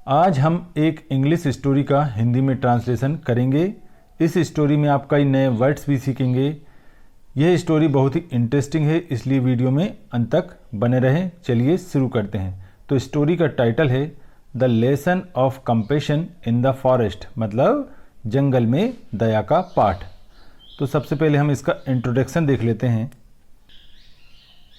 आज हम एक इंग्लिश स्टोरी का हिंदी में ट्रांसलेशन करेंगे। इस स्टोरी में आप कई नए वर्ड्स भी सीखेंगे। यह स्टोरी बहुत ही इंटरेस्टिंग है, इसलिए वीडियो में अंत तक बने रहें। चलिए शुरू करते हैं। तो स्टोरी का टाइटल है the lesson of compassion in the forest, मतलब जंगल में दया का पाठ। तो सबसे पहले हम इसका इंट्रोडक्शन देख लेते हैं।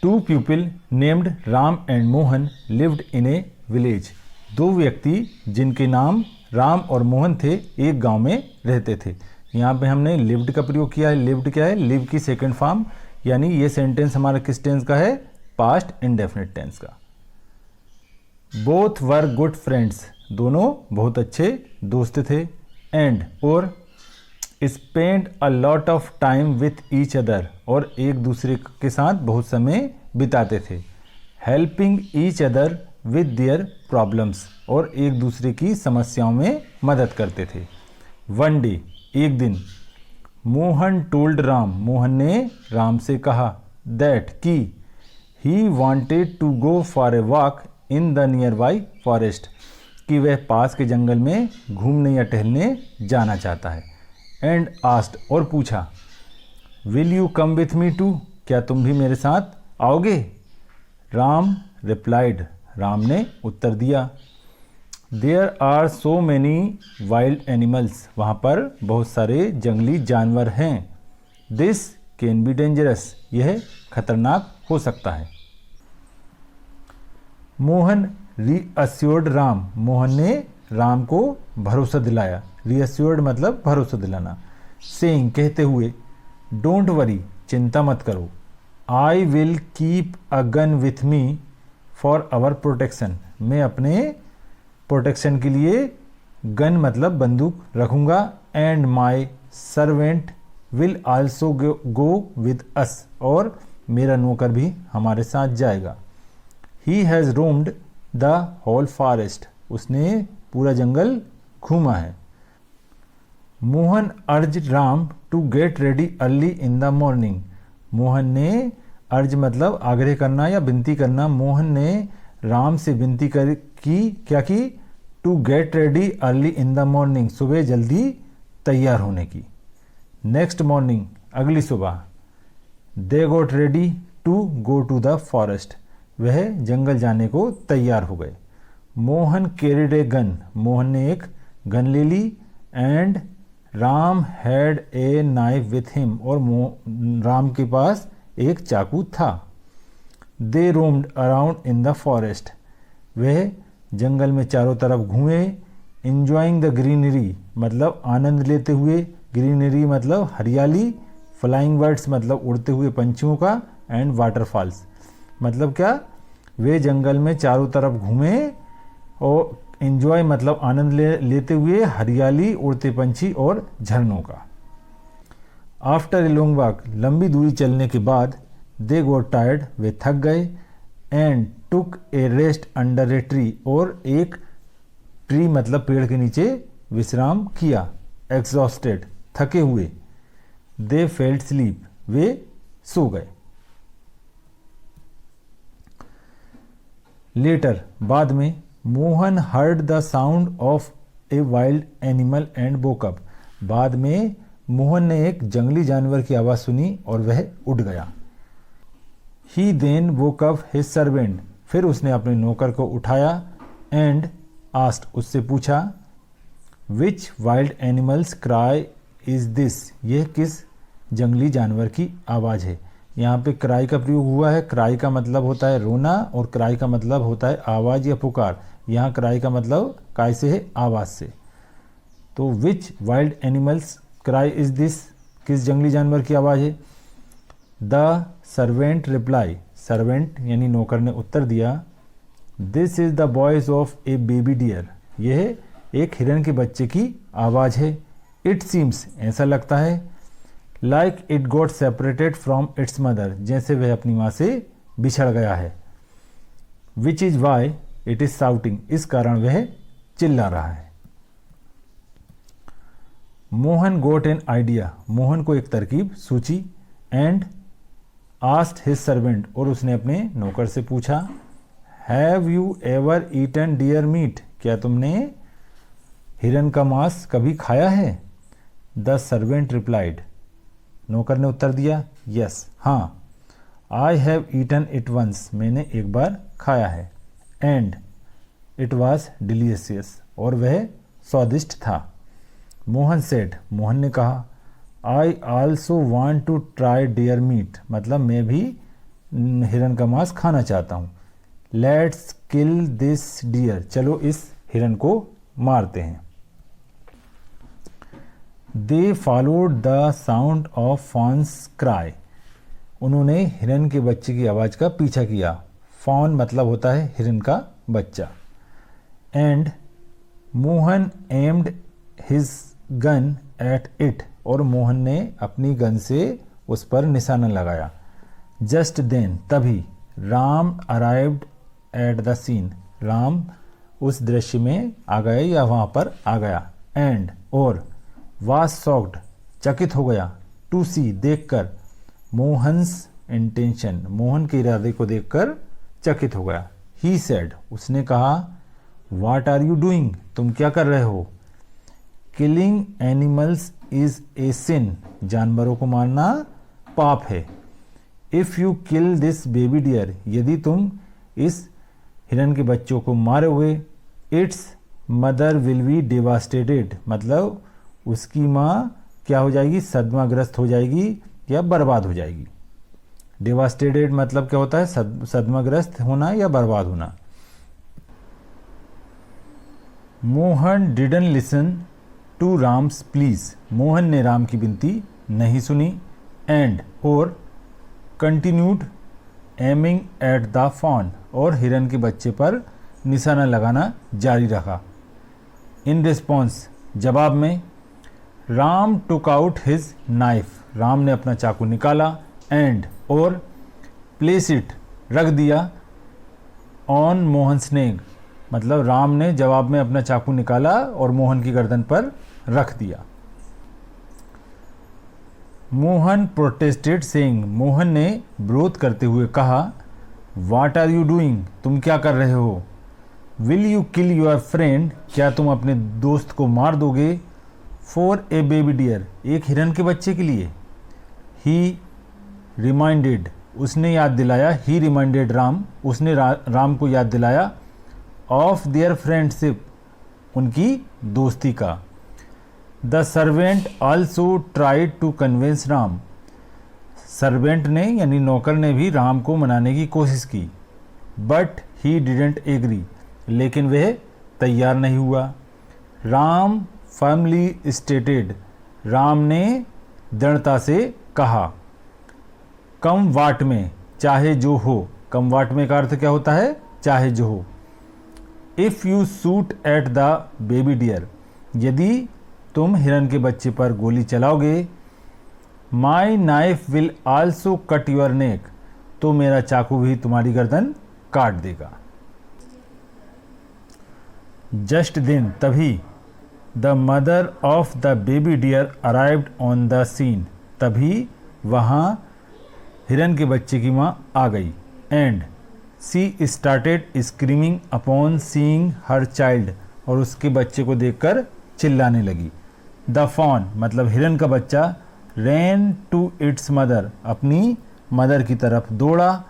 Two people named Ram and Mohan lived in a village. दो व्यक्ति जिनके नाम राम और मोहन थे एक गांव में रहते थे। यहाँ पे हमने लिव्ड का प्रयोग किया है। लिव्ड क्या है? लिव की सेकंड फॉर्म, यानी ये सेंटेंस हमारा किस टेंस का है? पास्ट इंडेफिनिट टेंस का। बोथ वर गुड फ्रेंड्स, दोनों बहुत अच्छे दोस्त थे। एंड और spend a lot of time with each other, और एक दूसरे के साथ बहुत समय बिताते थे। Helping each other with their problems, और एक दूसरे की समस्याओं में मदद करते थे। वन डे, एक दिन, मोहन टोल्ड राम, मोहन ने राम से कहा, दैट कि he wanted to go for a walk in the nearby forest, कि वह पास के जंगल में घूमने या टहलने जाना चाहता है। एंड आस्क्ड, और पूछा, will you come with me too, क्या तुम भी मेरे साथ आओगे? राम रिप्लाइड, राम ने उत्तर दिया, there are so many wild animals, वहाँ पर बहुत सारे जंगली जानवर हैं। दिस कैन बी डेंजरस, यह खतरनाक हो सकता है। मोहन रीअश्योर्ड राम, मोहन ने राम को भरोसा दिलाया। रीअश्योर्ड मतलब भरोसा दिलाना। सेइंग, कहते हुए, डोंट वरी, चिंता मत करो। I will keep a gun with me for our protection, मैं अपने प्रोटेक्शन के लिए गन मतलब बंदूक रखूंगा। And my servant will also go with us, और मेरा नौकर भी हमारे साथ जाएगा। He has roamed the whole forest, उसने पूरा जंगल घूमा है। Mohan urge Ram to get ready early in the morning, Mohan ने, अर्ज मतलब आग्रह करना या विनती करना, मोहन ने राम से विनती की to get ready early in the morning, सुबह जल्दी तैयार होने की। नेक्स्ट मॉर्निंग, अगली सुबह, they got ready to go to the forest, वह जंगल जाने को तैयार हो गए। Mohan carried a gun, Mohan ने एक गन ले ली। And Ram had a knife with him, और राम के पास एक चाकू था। They roamed around in the forest, वह जंगल में चारों तरफ घूमे। इंजॉइंग द ग्रीनरी मतलब आनंद लेते हुए, ग्रीनरी मतलब हरियाली, फ्लाइंग बर्ड्स मतलब उड़ते हुए पंछियों का, एंड वाटरफॉल्स मतलब क्या, वे जंगल में चारों तरफ घूमे और इंजॉय मतलब आनंद लेते हुए हरियाली, उड़ते पंछी और झरनों का। आफ्टर ए लॉन्ग वॉक, लंबी दूरी चलने के बाद, दे गॉट टायर्ड, वे थक गए। And took A rest under a tree, और एक ट्री मतलब पेड़ के नीचे विश्राम किया। एग्जॉस्टेड, थके हुए। दे फेल्ट स्लीप, वे सो गए। लेटर, बाद में, Mohan heard the sound of a wild animal and woke up, बाद में मोहन ने एक जंगली जानवर की आवाज़ सुनी और वह उठ गया। He then woke up his servant, फिर उसने अपने नौकर को उठाया। एंड आस्क्ड, उससे पूछा, which wild animals cry is this, यह किस जंगली जानवर की आवाज़ है? यहाँ पे क्राई का प्रयोग हुआ है। क्राई का मतलब होता है रोना, और क्राई का मतलब होता है आवाज़ या पुकार। यहाँ क्राई का मतलब काय से है? आवाज़ से। तो which wild animals cry is this, किस जंगली जानवर की आवाज़ है? द सर्वेंट रिप्लाई, सर्वेंट यानी नौकर ने उत्तर दिया, this is the voice of a baby deer, यह एक हिरन के बच्चे की आवाज़ है। इट सीम्स, ऐसा लगता है, like it got separated from its mother, जैसे वह अपनी माँ से बिछड़ गया है। Which is why it is shouting, इस कारण वह चिल्ला रहा है। मोहन गोट एन आइडिया, मोहन को एक तरकीब सूची। एंड आस्क्ड हिज सर्वेंट, और उसने अपने नौकर से पूछा, have you ever eaten deer meat, क्या तुमने हिरन का मांस कभी खाया है? द सर्वेंट रिप्लाइड, नौकर ने उत्तर दिया, यस, हाँ, I have eaten it once, मैंने एक बार खाया है, एंड इट वॉज डिलीशियस, और वह स्वादिष्ट था। मोहन सेड, मोहन ने कहा, I also want to try deer meat, मतलब मैं भी हिरन का मांस खाना चाहता हूँ। लेट्स किल दिस डियर, चलो इस हिरन को मारते हैं। They followed the sound of fawns cry, उन्होंने हिरन के बच्चे की आवाज़ का पीछा किया। फॉन मतलब होता है हिरन का बच्चा। And Mohan aimed his gun at it, और मोहन ने अपनी गन से उस पर निशाना लगाया। जस्ट देन, तभी, Ram arrived at the scene, Ram उस दृश्य में आ गया या वहाँ पर आ गया। एंड, और, वाज शॉक्ड, चकित हो गया, टू सी, देखकर, मोहन्स इंटेंशन, मोहन के इरादे को देखकर चकित हो गया। ही सेड, उसने कहा, व्हाट आर यू डूइंग, तुम क्या कर रहे हो? Killing animals is a sin, जानवरों को मारना पाप है। If you kill this baby deer, यदि तुम इस हिरन के बच्चों को मारोगे, its mother will be devastated, मतलब उसकी माँ क्या हो जाएगी? सदमाग्रस्त हो जाएगी या बर्बाद हो जाएगी। डेवास्टेटेड मतलब क्या होता है? सदमाग्रस्त होना या बर्बाद होना। Mohan didn't listen to Ram's please, Mohan ने राम की विनती नहीं सुनी। एंड, और, continued aiming at the fawn, और हिरन के बच्चे पर निशाना लगाना जारी रखा। इन रिस्पॉन्स, जवाब में, Ram took out his knife, Ram ने अपना चाकू निकाला। एंड, और, प्लेस इट, रख दिया, ऑन मोहन्स नेक, मतलब राम ने जवाब में अपना चाकू निकाला और मोहन की गर्दन पर रख दिया। मोहन प्रोटेस्टेड सेइंग, मोहन ने विरोध करते हुए कहा, व्हाट आर यू डूइंग, तुम क्या कर रहे हो? Will you kill your friend, क्या तुम अपने दोस्त को मार दोगे? फॉर ए बेबी डियर, एक हिरन के बच्चे के लिए। ही रिमाइंडेड, उसने याद दिलाया, ही रिमाइंडेड राम, उसने राम को याद दिलाया, ऑफ देयर फ्रेंडशिप, उनकी दोस्ती का। The servant also tried to convince Ram, servant ने यानी नौकर ने भी राम को मनाने की कोशिश की। बट ही डिडेंट एग्री, लेकिन वह तैयार नहीं हुआ। राम फर्मली स्टेटेड, राम ने दृढ़ता से कहा, कम वाट में, चाहे जो हो, कम वाट में का अर्थ क्या होता है? चाहे जो हो। If you shoot at the baby deer, यदि तुम हिरन के बच्चे पर गोली चलाओगे, my knife will also cut your neck, तो मेरा चाकू भी तुम्हारी गर्दन काट देगा। जस्ट देन, तभी, the mother of the baby deer arrived on the scene, तभी वहाँ हिरन के बच्चे की माँ आ गई। And she started screaming upon seeing her child, और उसके बच्चे को देखकर चिल्लाने लगी। द फॉन मतलब हिरन का बच्चा, रैन टू इट्स मदर, अपनी मदर की तरफ दौड़ा।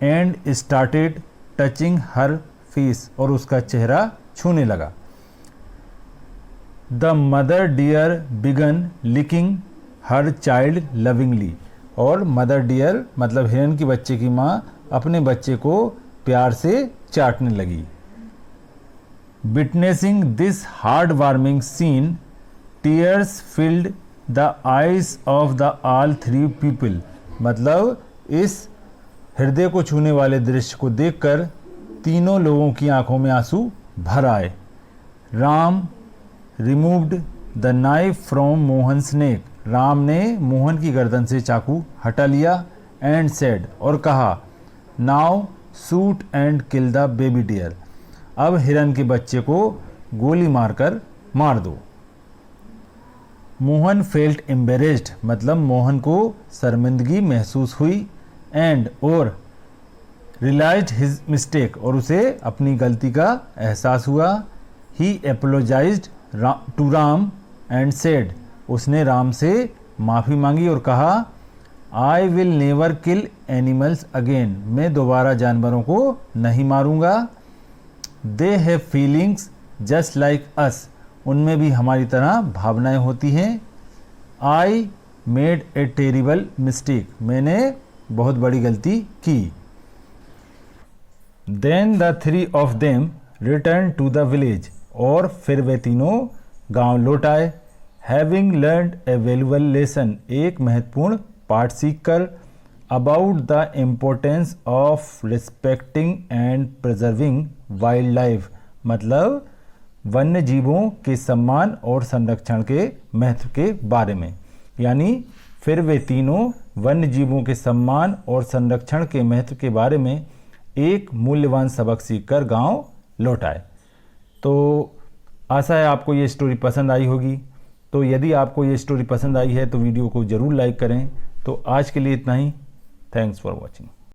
And started touching her face, और उसका चेहरा छूने लगा। The mother deer began licking her child lovingly, और मदर डियर मतलब हिरन की बच्चे की माँ अपने बच्चे को प्यार से चाटने लगी। Witnessing this heart warming scene, tears filled the eyes of the all three people, मतलब इस हृदय को छूने वाले दृश्य को देखकर तीनों लोगों की आंखों में आंसू भर आए। Ram removed the knife from Mohan's neck, Ram ने मोहन की गर्दन से चाकू हटा लिया। एंड सेड, और कहा, now shoot and kill the baby deer, अब हिरन के बच्चे को गोली मारकर मार दो। मोहन फेल्ट एम्बेरेस्ड, मतलब मोहन को शर्मिंदगी महसूस हुई। एंड, और, रियलाइज्ड हिज मिस्टेक, और उसे अपनी गलती का एहसास हुआ। He apologized to Ram and said, उसने राम से माफ़ी मांगी और कहा I will never kill animals again, मैं दोबारा जानवरों को नहीं मारूंगा। They have feelings just like us, उनमें भी हमारी तरह भावनाएं होती हैं। I made a terrible mistake, मैंने बहुत बड़ी गलती की। Then the three of them return to the village, और फिर वे तीनों गांव लौट आए। हैविंग लर्नड ए वैल्यूएबल लेसन, एक महत्वपूर्ण पाठ सीखकर। About the importance of respecting and preserving wild life, मतलब वन्य जीवों के सम्मान और संरक्षण के महत्व के बारे में। यानी फिर वे तीनों वन्य जीवों के सम्मान और संरक्षण के महत्व के बारे में एक मूल्यवान सबक सीखकर गांव लौट आए। तो आशा है आपको ये स्टोरी पसंद आई होगी। तो यदि आपको ये स्टोरी पसंद आई है तो वीडियो को ज़रूर लाइक करें। तो आज के लिए इतना ही। Thanks for watching.